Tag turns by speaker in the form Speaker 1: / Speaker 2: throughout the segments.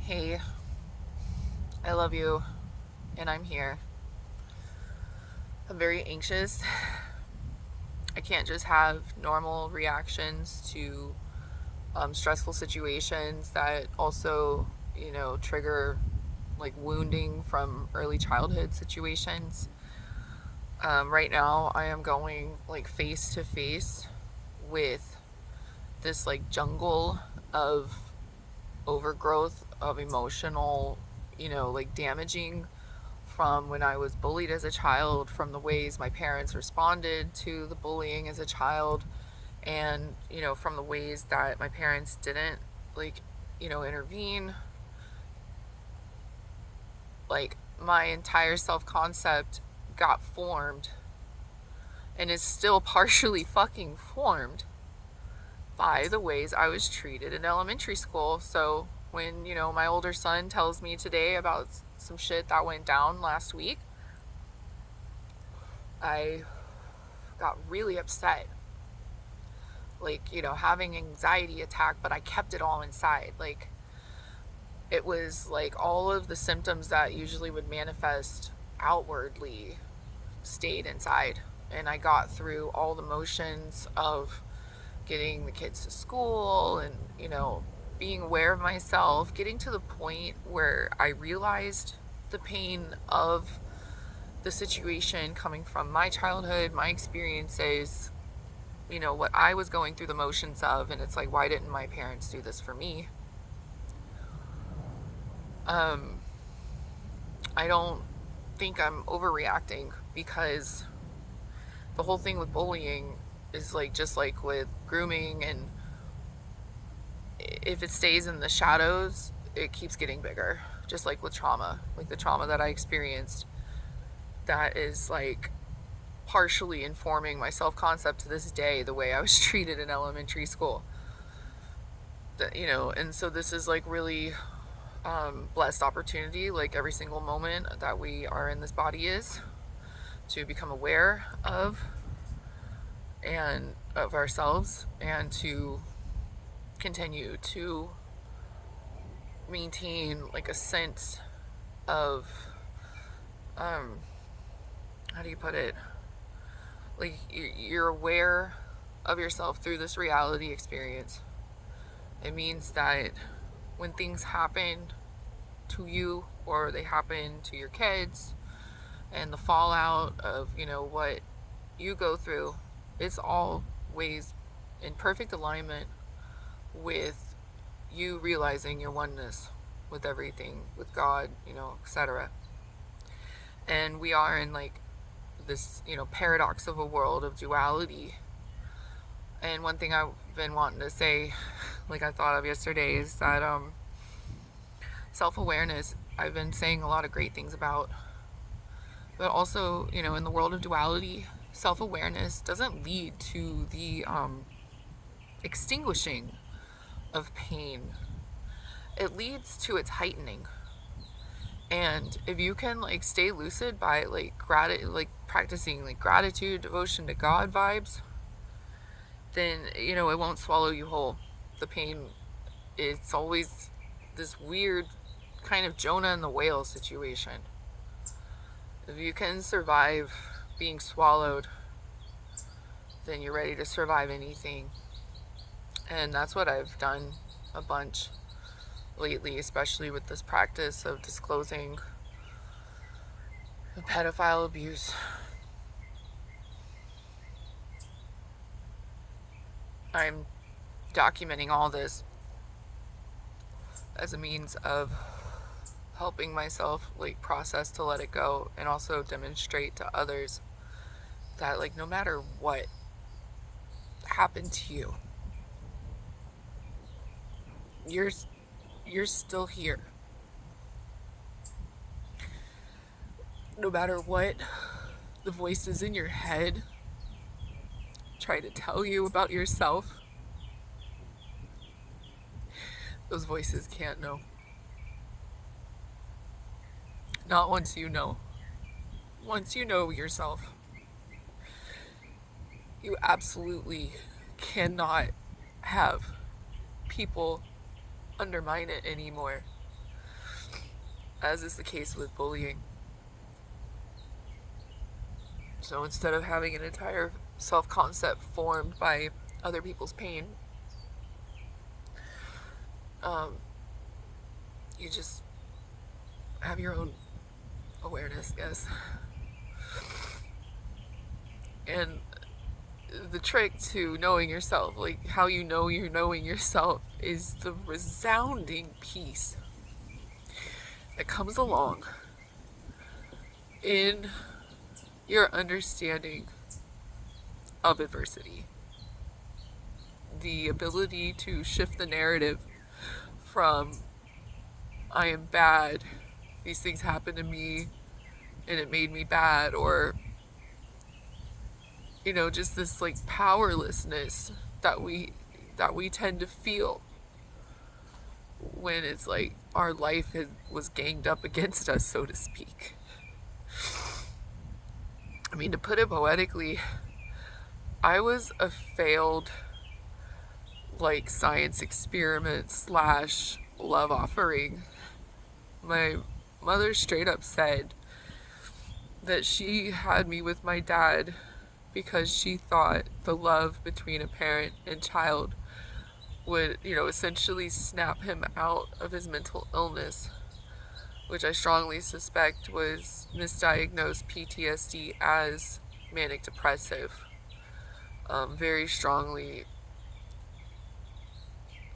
Speaker 1: Hey, I love you, and I'm here. I'm very anxious. I can't just have normal reactions to stressful situations that also, trigger like wounding from early childhood situations. Right now, I am going like face to face with this like jungle of overgrowth of emotional, like damaging from when I was bullied as a child, from the ways my parents responded to the bullying as a child, and, from the ways that my parents didn't, like, intervene. Like, my entire self concept got formed and is still partially fucking formed by the ways I was treated in elementary school. So when, my older son tells me today about some shit that went down last week, I got really upset. Like, having anxiety attack, but I kept it all inside. Like, it was like all of the symptoms that usually would manifest outwardly stayed inside. And I got through all the motions of getting the kids to school and, being aware of myself, getting to the point where I realized the pain of the situation coming from my childhood, my experiences, what I was going through the motions of. And it's like, why didn't my parents do this for me? Um, I don't think I'm overreacting, because the whole thing with bullying is like just like with grooming, and if it stays in the shadows, it keeps getting bigger. Just like with trauma, like the trauma that I experienced, that is like partially informing my self concept to this day, the way I was treated in elementary school. And so this is like really blessed opportunity, like every single moment that we are in this body is, to become aware of and of ourselves, and to continue to maintain like a sense of how do you put it, like you're aware of yourself through this reality experience. It means that when things happen to you, or they happen to your kids, and the fallout of what you go through, it's always in perfect alignment with you realizing your oneness with everything, with God, etc. And we are in like this, paradox of a world of duality. And one thing I've been wanting to say, like I thought of yesterday, is that self-awareness, I've been saying a lot of great things about, but also, in the world of duality, self-awareness doesn't lead to the extinguishing of pain. It leads to its heightening. And if you can like stay lucid by like like practicing like gratitude, devotion to God vibes, then it won't swallow you whole. The pain, it's always this weird kind of Jonah and the whale situation. If you can survive being swallowed, then you're ready to survive anything. And that's what I've done a bunch lately, especially with this practice of disclosing the pedophile abuse. I'm documenting all this as a means of helping myself like process to let it go, and also demonstrate to others that like no matter what happened to you, you're you're still here. No matter what the voices in your head try to tell you about yourself, those voices can't know. Not once you know. Once you know yourself, you absolutely cannot have people undermine it anymore. as is the case with bullying. So instead of having an entire self-concept formed by other people's pain, um, you just have your own awareness, yes. And the trick to knowing yourself, like how you know you're knowing yourself, is the resounding peace that comes along in your understanding of adversity. The ability to shift the narrative from I am bad, these things happened to me and it made me bad, or just this like powerlessness that we tend to feel when it's like our life was ganged up against us, so to speak. I mean, to put it poetically, I was a failed like science experiment slash love offering. My mother straight up said that she had me with my dad because she thought the love between a parent and child would, essentially snap him out of his mental illness, which I strongly suspect was misdiagnosed PTSD as manic depressive. Very strongly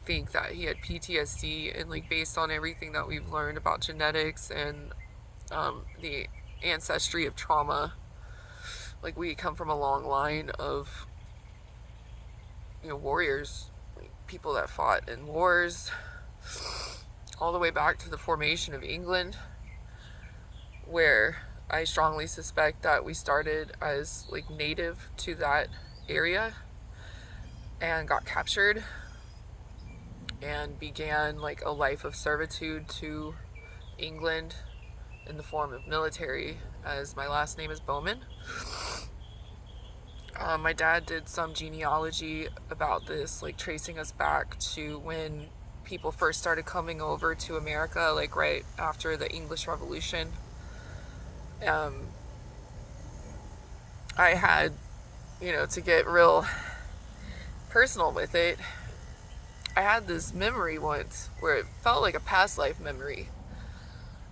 Speaker 1: think that he had PTSD, and like based on everything that we've learned about genetics and the ancestry of trauma, like we come from a long line of warriors, like people that fought in wars all the way back to the formation of England, where I strongly suspect that we started as like native to that area and got captured and began like a life of servitude to England in the form of military, as my last name is Bowman. My dad did some genealogy about this, like tracing us back to when people first started coming over to America, like right after the English Revolution. I had, to get real personal with it, I had this memory once where it felt like a past life memory.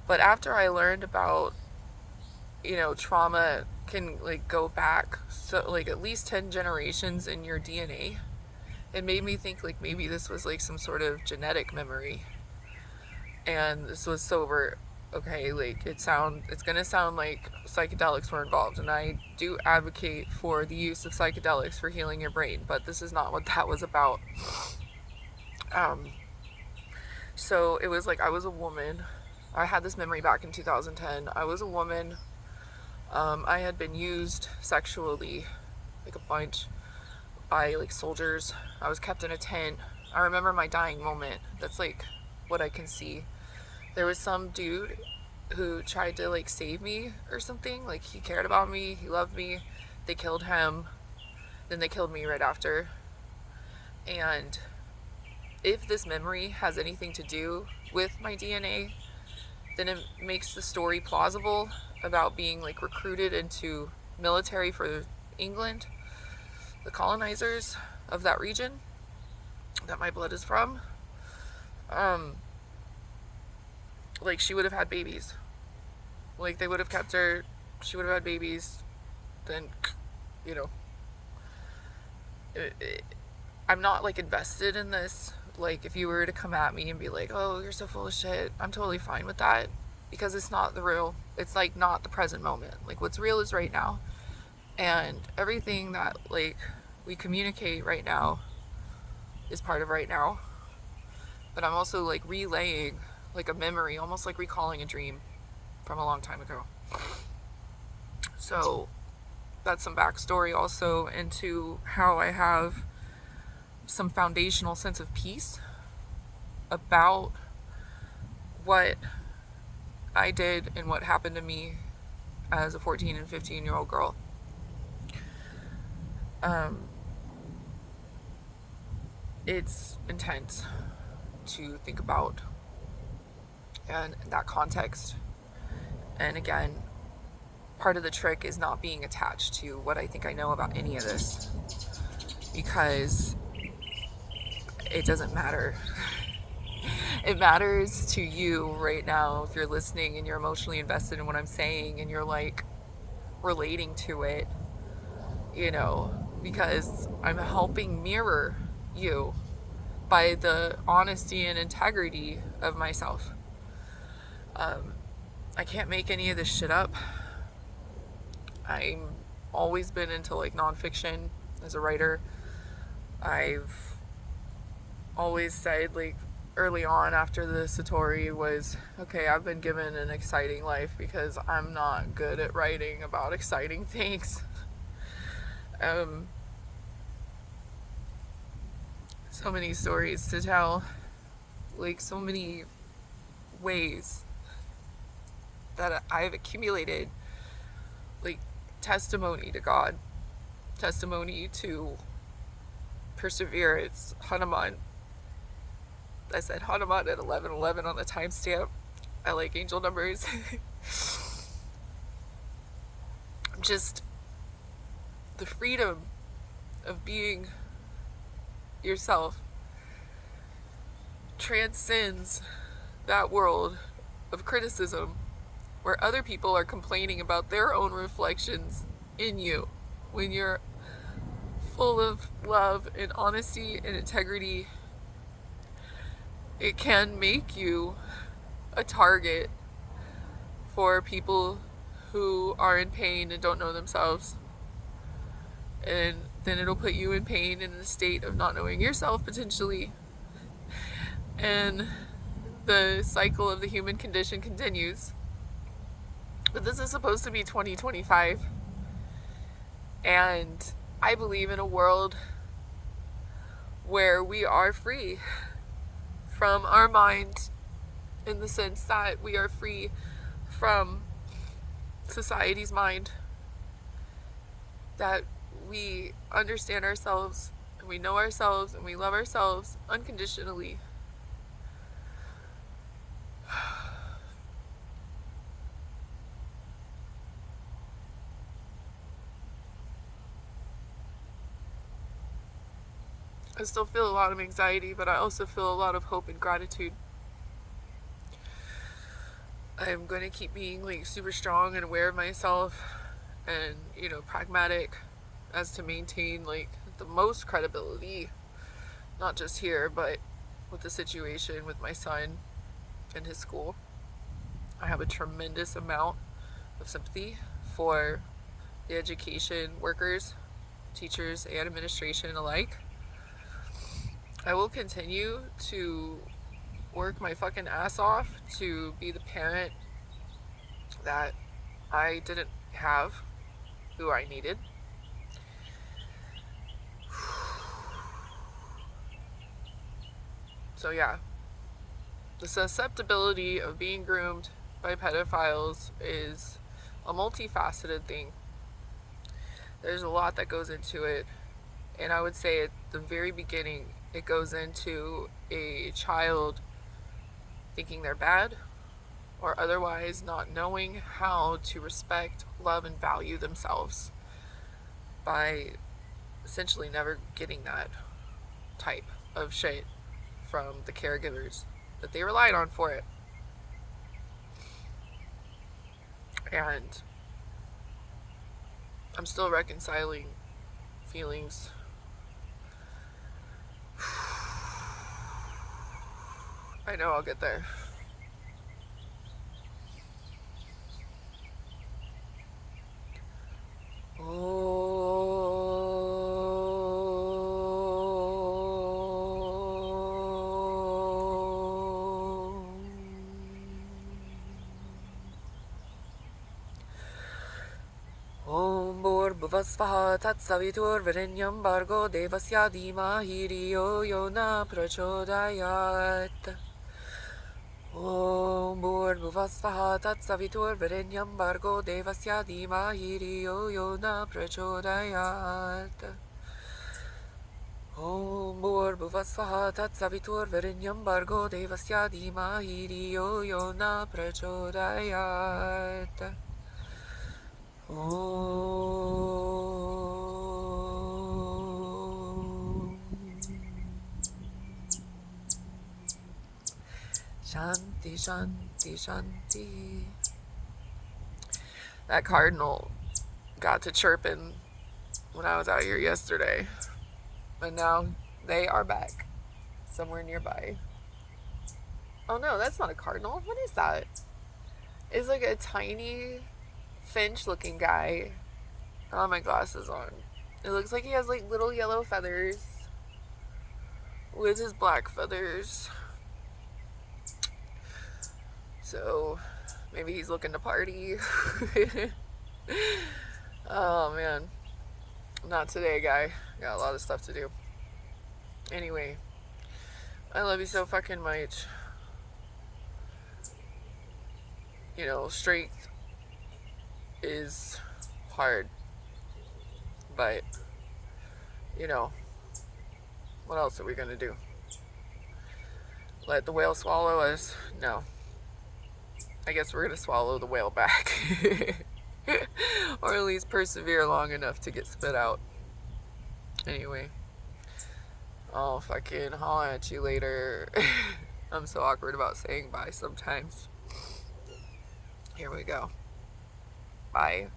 Speaker 1: But after I learned about, trauma can like go back so like at least 10 generations in your DNA, it made me think like maybe this was like some sort of genetic memory. And this was sober. Okay, like it's gonna sound like psychedelics were involved, and I do advocate for the use of psychedelics for healing your brain, but this is not what that was about. So it was like I was a woman. I had this memory back in 2010. I was a woman. I had been used sexually, like a bunch, by like soldiers. I was kept in a tent. I remember my dying moment. That's like what I can see. There was some dude who tried to like save me or something. Like he cared about me, he loved me. They killed him. Then they killed me right after. And if this memory has anything to do with my DNA, then it makes the story plausible about being like recruited into military for England, the colonizers of that region that my blood is from. Like she would have had babies. Like they would have kept her, she would have had babies, then, you know, I'm not like invested in this. Like if you were to come at me and be like, oh, you're so full of shit, I'm totally fine with that, because it's not the real, it's like not the present moment. Like what's real is right now, and everything that like we communicate right now is part of right now. But I'm also like relaying like a memory, almost like recalling a dream from a long time ago. So that's some backstory also into how I have some foundational sense of peace about what I did and what happened to me as a 14 and 15-year-old girl. It's intense to think about. and that context. And again, part of the trick is not being attached to what I think I know about any of this, because it doesn't matter. It matters to you right now if you're listening and you're emotionally invested in what I'm saying and you're like relating to it, you know, because I'm helping mirror you by the honesty and integrity of myself. I can't make any of this shit up. I'm always been into like nonfiction as a writer. I've always said, like, early on after the Satori was, okay, I've been given an exciting life because I'm not good at writing about exciting things. So many stories to tell, like so many ways that I've accumulated, like testimony to God, testimony to perseverance. Hanuman, I said Hanuman at 11:11 on the timestamp. I like angel numbers. Just the freedom of being yourself transcends that world of criticism where other people are complaining about their own reflections in you. When you're full of love and honesty and integrity, it can make you a target for people who are in pain and don't know themselves. And then it'll put you in pain in a state of not knowing yourself potentially. And the cycle of the human condition continues. But this is supposed to be 2025. And I believe in a world where we are free from our mind, in the sense that we are free from society's mind, that we understand ourselves and we know ourselves and we love ourselves unconditionally. I still feel a lot of anxiety, but I also feel a lot of hope and gratitude. I'm going to keep being like super strong and aware of myself and, you know, pragmatic as to maintain like the most credibility, not just here, but with the situation with my son and his school. I have a tremendous amount of sympathy for the education workers, teachers, and administration alike. I will continue to work my fucking ass off to be the parent that I didn't have, who I needed. So yeah, the susceptibility of being groomed by pedophiles is a multifaceted thing. There's a lot that goes into it, and I would say at the very beginning it goes into a child thinking they're bad, or otherwise not knowing how to respect, love, and value themselves by essentially never getting that type of shit from the caregivers that they relied on for it. And I'm still reconciling feelings. I know I'll get there. Om Bhurvasvaha Tatsaviturvarenyam Bhargo Devasya Dhimahi Riyo Yo Na Prachodayat. Om Bhurvasvaha Tatsaviturvarenyam Bhargo Devasya Dhimahi Riyo Yo Na Prachodayat. Om Bhuvasvaha Tatsavitur Verinyam Bargo Devasya Dhimahi Dhiyo Yo Na Prachodayat. Om Shanti Shanti Shanti. That cardinal got to chirping when I was out here yesterday, and now they are back somewhere nearby. Oh no, that's not a cardinal. What is that? It's like a tiny finch looking guy. I have my glasses on. It looks like he has like little yellow feathers with his black feathers. So maybe he's looking to party. Oh man. Not today, guy. Got a lot of stuff to do. Anyway, I love you so fucking much. You know, strength is hard. But, you know, what else are we gonna do? Let the whale swallow us? No. I guess we're gonna swallow the whale back. Or at least persevere long enough to get spit out. Anyway, I'll fucking holler at you later. I'm so awkward about saying bye sometimes. Here we go. Bye.